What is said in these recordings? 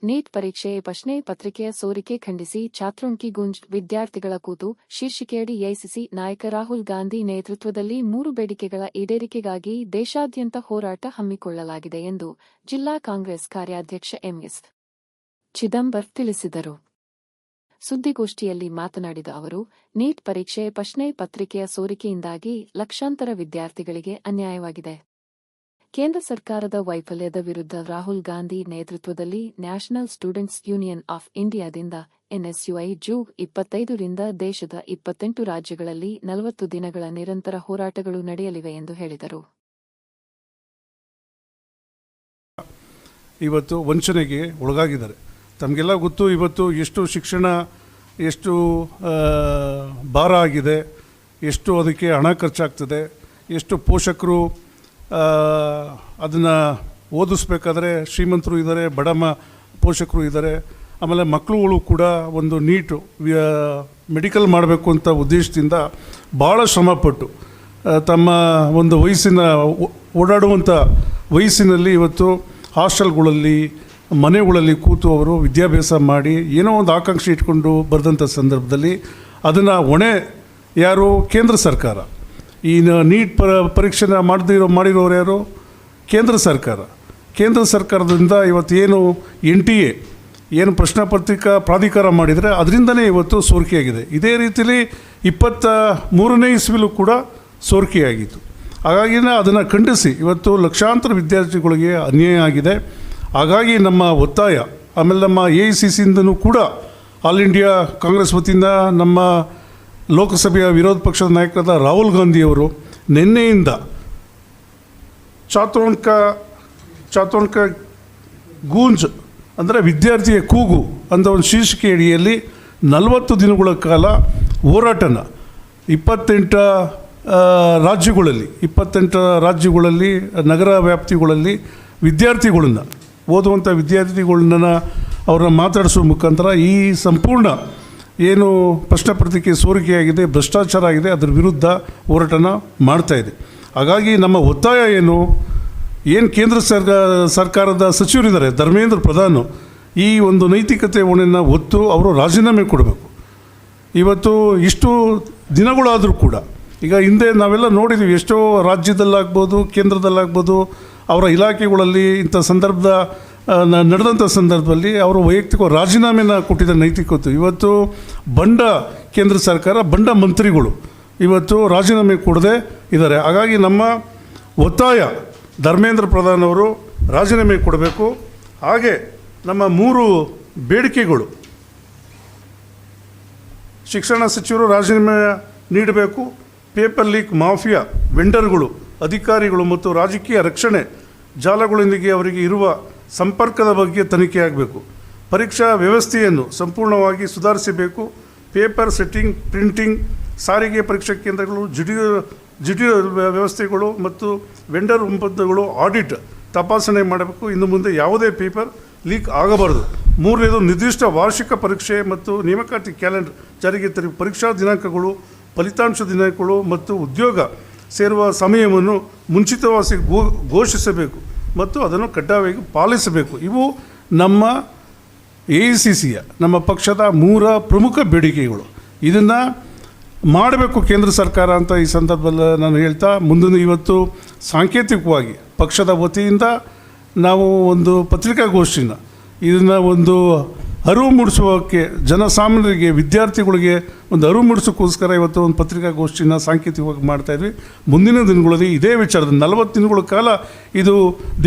Neat ಪರೀಕ್ಷೆ ಪ್ರಶ್ನೆ ಪತ್ರಿಕೆಯ ಸೋರಿಕೆ ಖಂಡಿಸಿ ಛಾತ್ರೋನ್ಕಿ ಗುಂಜ್ ವಿದ್ಯಾರ್ಥಿಗಳ ಕೂತು ಶೀರ್ಷಿಕೆಯಡಿ ಎಐಸಿಸಿ ನಾಯಕ ರಾಹುಲ್ ಗಾಂಧಿ ನೇತೃತ್ವದಲ್ಲಿ 3 ಬೇಡಿಕೆಗಳ ಈಡೇರಿಕೆಗಾಗಿ ದೇಶಾದ್ಯಂತ ಹೋರಾಟ ಹಮ್ಮಿಕೊಳ್ಳಲಾಗಿದೆ ಎಂದು ಜಿಲ್ಲಾ ಕಾಂಗ್ರೆಸ್ ಕಾರ್ಯಾಧ್ಯಕ್ಷ ಎಂಎಸ್ ಚಿದಂಬರ್ ತಿಳಿಸಿದರು. ಸುದ್ದಿಗೋಷ್ಠಿಯಲ್ಲಿ ಮಾತನಾಡಿದ ಅವರು, ನೀಟ್ ಪರೀಕ್ಷೆ ಪ್ರಶ್ನೆ ಪತ್ರಿಕೆಯ ಸೋರಿಕೆಯಿಂದಾಗಿ ಲಕ್ಷಾಂತರ ವಿದ್ಯಾರ್ಥಿಗಳಿಗೆ ಅನ್ಯಾಯವಾಗಿದೆ. ಕೇಂದ್ರ ಸರ್ಕಾರದ ವೈಫಲ್ಯದ ವಿರುದ್ಧ ರಾಹುಲ್ ಗಾಂಧಿ ನೇತೃತ್ವದಲ್ಲಿ ನ್ಯಾಷನಲ್ ಸ್ಟೂಡೆಂಟ್ಸ್ ಯೂನಿಯನ್ ಆಫ್ ಇಂಡಿಯಾದಿಂದ ಎನ್ಎಸ್ಯುಐ ಜೂನ್ 25 ರಿಂದ ದೇಶದ 28 ರಾಜ್ಯಗಳಲ್ಲಿ 40 ದಿನಗಳ ನಿರಂತರ ಹೋರಾಟಗಳು ನಡೆಯಲಿವೆ ಎಂದು ಹೇಳಿದರು. ಇವತ್ತು ವಂಚನೆಗೆ ಒಳಗಾಗಿದ್ದಾರೆ. ತಮಗೆಲ್ಲ ಗೊತ್ತು, ಇವತ್ತು ಎಷ್ಟು ಶಿಕ್ಷಣ ಎಷ್ಟು ಭಾರ ಆಗಿದೆ, ಎಷ್ಟು ಅದಕ್ಕೆ ಹಣ ಖರ್ಚಾಗ್ತದೆ, ಎಷ್ಟು ಪೋಷಕರು ಅದನ್ನು ಓದಿಸ್ಬೇಕಾದ್ರೆ ಶ್ರೀಮಂತರು ಇದ್ದಾರೆ, ಬಡ ಪೋಷಕರು ಇದ್ದಾರೆ. ಆಮೇಲೆ ಮಕ್ಕಳುಗಳು ಕೂಡ ಒಂದು ನೀಟು ಮೆಡಿಕಲ್ ಮಾಡಬೇಕು ಅಂತ ಉದ್ದೇಶದಿಂದ ಭಾಳ ಶ್ರಮಪಟ್ಟು ತಮ್ಮ ಒಂದು ಓಡಾಡುವಂಥ ವಯಸ್ಸಿನಲ್ಲಿ ಇವತ್ತು ಹಾಸ್ಟೆಲ್ಗಳಲ್ಲಿ ಮನೆಗಳಲ್ಲಿ ಕೂತು ಅವರು ವಿದ್ಯಾಭ್ಯಾಸ ಮಾಡಿ ಏನೋ ಒಂದು ಆಕಾಂಕ್ಷೆ ಇಟ್ಕೊಂಡು ಬರೆದಂಥ ಸಂದರ್ಭದಲ್ಲಿ ಅದನ್ನು ಹೊಣೆ ಯಾರು? ಕೇಂದ್ರ ಸರ್ಕಾರ. ಈ ನೀಟ್ ಪರೀಕ್ಷೆನ ಮಾಡಿರೋರು ಯಾರು? ಕೇಂದ್ರ ಸರ್ಕಾರ. ಕೇಂದ್ರ ಸರ್ಕಾರದಿಂದ ಇವತ್ತು ಏನು NTA ಏನು ಪ್ರಶ್ನೆ ಪತ್ರಿಕಾ ಪ್ರಾಧಿಕಾರ ಮಾಡಿದರೆ ಅದರಿಂದನೇ ಇವತ್ತು ಸೋರಿಕೆಯಾಗಿದೆ. ಇದೇ ರೀತಿಯಲ್ಲಿ 23ನೇ ಇಸ್ವಿಲೂ ಕೂಡ ಸೋರಿಕೆಯಾಗಿತ್ತು. ಹಾಗಾಗಿನೇ ಅದನ್ನು ಖಂಡಿಸಿ ಇವತ್ತು ಲಕ್ಷಾಂತರ ವಿದ್ಯಾರ್ಥಿಗಳಿಗೆ ಅನ್ಯಾಯ ಆಗಿದೆ. ಹಾಗಾಗಿ ನಮ್ಮ ಒತ್ತಾಯ, ಆಮೇಲೆ ನಮ್ಮ AICCಯಿಂದನೂ ಕೂಡ ಆಲ್ ಇಂಡಿಯಾ ಕಾಂಗ್ರೆಸ್ ವತಿಯಿಂದ ನಮ್ಮ ಲೋಕಸಭೆಯ ವಿರೋಧ ಪಕ್ಷದ ನಾಯಕರಾದ ರಾಹುಲ್ ಗಾಂಧಿಯವರು ನಿನ್ನೆಯಿಂದ ಛಾತ್ರೋನ್ಕ ಗೂಂಜ್ ಅಂದರೆ ವಿದ್ಯಾರ್ಥಿಯ ಕೂಗು ಅಂತ ಒಂದು ಶೀರ್ಷಿಕೆ ಅಡಿಯಲ್ಲಿ 40 ದಿನಗಳ ಕಾಲ ಹೋರಾಟನ 28 ರಾಜ್ಯಗಳಲ್ಲಿ ನಗರ ವ್ಯಾಪ್ತಿಗಳಲ್ಲಿ ಓದುವಂಥ ವಿದ್ಯಾರ್ಥಿಗಳನ್ನ ಅವ್ರನ್ನ ಮಾತಾಡಿಸೋ ಮುಖಾಂತರ ಈ ಸಂಪೂರ್ಣ ಏನು ಪ್ರಶ್ನೆ ಪತ್ರಿಕೆ ಸೋರಿಕೆಯಾಗಿದೆ, ಭ್ರಷ್ಟಾಚಾರ ಆಗಿದೆ, ಅದರ ವಿರುದ್ಧ ಹೋರಾಟನ ಮಾಡ್ತಾಯಿದೆ. ಹಾಗಾಗಿ ನಮ್ಮ ಒತ್ತಾಯ ಏನು ಕೇಂದ್ರ ಸರ್ಕಾರದ ಸಚಿವರಿದ್ದಾರೆ, ಧರ್ಮೇಂದ್ರ ಪ್ರಧಾನ್, ಈ ಒಂದು ನೈತಿಕತೆ ಹೊಣೆಯನ್ನು ಹೊತ್ತು ಅವರು ರಾಜೀನಾಮೆ ಕೊಡಬೇಕು. ಇವತ್ತು ಇಷ್ಟು ದಿನಗಳಾದರೂ ಕೂಡ ಈಗ ಹಿಂದೆ ನಾವೆಲ್ಲ ನೋಡಿದ್ದೀವಿ, ಎಷ್ಟೋ ರಾಜ್ಯದಲ್ಲಾಗ್ಬೋದು ಕೇಂದ್ರದಲ್ಲಾಗ್ಬೋದು ಅವರ ಇಲಾಖೆಗಳಲ್ಲಿ ಇಂಥ ನಡೆದಂಥ ಸಂದರ್ಭದಲ್ಲಿ ಅವರು ವೈಯಕ್ತಿಕ ರಾಜೀನಾಮೆನ ಕೊಟ್ಟಿದ್ದ ನೈತಿಕತೆ. ಇವತ್ತು ಬಂಡ ಕೇಂದ್ರ ಸರ್ಕಾರ, ಬಂಡ ಮಂತ್ರಿಗಳು ಇವತ್ತು ರಾಜೀನಾಮೆ ಕೊಡದೆ ಇದ್ದಾರೆ. ಹಾಗಾಗಿ ನಮ್ಮ ಒತ್ತಾಯ ಧರ್ಮೇಂದ್ರ ಪ್ರಧಾನ್ ಅವರು ರಾಜೀನಾಮೆ ಕೊಡಬೇಕು. ಹಾಗೆ ನಮ್ಮ 3 ಬೇಡಿಕೆಗಳು, ಶಿಕ್ಷಣ ಸಚಿವರು ರಾಜೀನಾಮೆ ನೀಡಬೇಕು, ಪೇಪರ್ ಲೀಕ್ ಮಾಫಿಯಾ ವೆಂಡರ್ಗಳು, ಅಧಿಕಾರಿಗಳು ಮತ್ತು ರಾಜಕೀಯ ರಕ್ಷಣೆ ಜಾಲಗಳೊಂದಿಗೆ ಅವರಿಗೆ ಇರುವ ಸಂಪರ್ಕದ ಬಗ್ಗೆ ತನಿಖೆ ಆಗಬೇಕು, ಪರೀಕ್ಷಾ ವ್ಯವಸ್ಥೆಯನ್ನು ಸಂಪೂರ್ಣವಾಗಿ ಸುಧಾರಿಸಬೇಕು, ಪೇಪರ್ ಸೆಟ್ಟಿಂಗ್, ಪ್ರಿಂಟಿಂಗ್, ಸಾರಿಗೆ ಪರೀಕ್ಷಾ ಕೇಂದ್ರಗಳು, ಜುಡಿಷಿಯಲ್ ವ್ಯವಸ್ಥೆಗಳು ಮತ್ತು ವೆಂಡರ್ ಒಪ್ಪಂದಗಳು ಆಡಿಟ್ ತಪಾಸಣೆ ಮಾಡಬೇಕು. ಇನ್ನು ಮುಂದೆ ಯಾವುದೇ ಪೇಪರ್ ಲೀಕ್ ಆಗಬಾರದು. 3ನೇದು ನಿರ್ದಿಷ್ಟ ವಾರ್ಷಿಕ ಪರೀಕ್ಷೆ ಮತ್ತು ನೇಮಕಾತಿ ಕ್ಯಾಲೆಂಡರ್ ಜಾರಿಗೆ ತರುವ ಪರೀಕ್ಷಾ ದಿನಾಂಕಗಳು, ಫಲಿತಾಂಶ ದಿನಾಂಕಗಳು ಮತ್ತು ಉದ್ಯೋಗ ಸೇರುವ ಸಮಯವನ್ನು ಮುಂಚಿತವಾಗಿ ಘೋಷಿಸಬೇಕು ಮತ್ತು ಅದನ್ನು ಕಡ್ಡಾಯವಾಗಿ ಪಾಲಿಸಬೇಕು. ಇವು ನಮ್ಮ AICCಯ ನಮ್ಮ ಪಕ್ಷದ 3 ಪ್ರಮುಖ ಬೇಡಿಕೆಗಳು. ಇದನ್ನು ಮಾಡಬೇಕು ಕೇಂದ್ರ ಸರ್ಕಾರ ಅಂತ ಈ ಸಂದರ್ಭದಲ್ಲಿ ನಾನು ಹೇಳ್ತಾ, ಮುಂದಿನ ಇವತ್ತು ಸಾಂಕೇತಿಕವಾಗಿ ಪಕ್ಷದ ವತಿಯಿಂದ ನಾವು ಒಂದು ಪತ್ರಿಕಾಗೋಷ್ಠಿನ ಇದನ್ನು ಒಂದು ಅರಿವು ಮೂಡಿಸೋಕ್ಕೆ, ಜನಸಾಮಾನ್ಯರಿಗೆ, ವಿದ್ಯಾರ್ಥಿಗಳಿಗೆ ಒಂದು ಅರಿವು ಮೂಡಿಸೋಕ್ಕೋಸ್ಕರ ಇವತ್ತು ಒಂದು ಪತ್ರಿಕಾಗೋಷ್ಠಿನ ಸಾಂಕೇತಿಕವಾಗಿ ಮಾಡ್ತಾಯಿದ್ವಿ. ಮುಂದಿನ ದಿನಗಳಲ್ಲಿ ಇದೇ ವಿಚಾರದ 40 ದಿನಗಳ ಕಾಲ ಇದು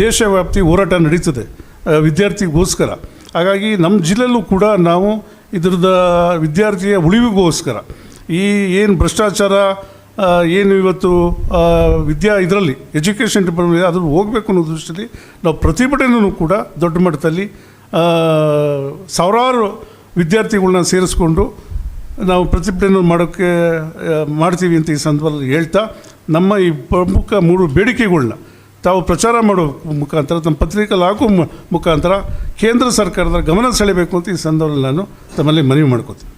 ದೇಶವ್ಯಾಪ್ತಿ ಹೋರಾಟ ನಡೀತದೆ ವಿದ್ಯಾರ್ಥಿಗೋಸ್ಕರ. ಹಾಗಾಗಿ ನಮ್ಮ ಜಿಲ್ಲೆಯಲ್ಲೂ ಕೂಡ ನಾವು ಇದರದ ವಿದ್ಯಾರ್ಥಿಯ ಉಳಿವಿಗೋಸ್ಕರ ಈ ಏನು ಭ್ರಷ್ಟಾಚಾರ ಏನು ಇವತ್ತು ಇದರಲ್ಲಿ ಎಜುಕೇಷನ್ ಡಿಪಾರ್ಟ್ಮೆಂಟ್ ಅದನ್ನು ಹೋಗಬೇಕು ಅನ್ನೋ ದೃಷ್ಟಿಯಲ್ಲಿ ನಾವು ಪ್ರತಿಭಟನೆಯೂ ಕೂಡ ದೊಡ್ಡ ಮಟ್ಟದಲ್ಲಿ ಸಾವಿರಾರು ವಿದ್ಯಾರ್ಥಿಗಳನ್ನ ಸೇರಿಸ್ಕೊಂಡು ನಾವು ಪ್ರತಿಭಟನೆ ಮಾಡ್ತೀವಿ ಅಂತ ಈ ಸಂದರ್ಭದಲ್ಲಿ ಹೇಳ್ತಾ, ನಮ್ಮ ಈ ಪ್ರಮುಖ 3 ಬೇಡಿಕೆಗಳನ್ನ ತಾವು ಪ್ರಚಾರ ಮಾಡೋ ಮುಖಾಂತರ, ತಮ್ಮ ಪತ್ರಿಕೆಯಲ್ಲಿ ಹಾಕೋ ಮುಖಾಂತರ ಕೇಂದ್ರ ಸರ್ಕಾರದ ಗಮನ ಸೆಳೆಯಬೇಕು ಅಂತ ಈ ಸಂದರ್ಭದಲ್ಲಿ ನಾನು ತಮ್ಮಲ್ಲಿ ಮನವಿ ಮಾಡ್ಕೋತೀನಿ.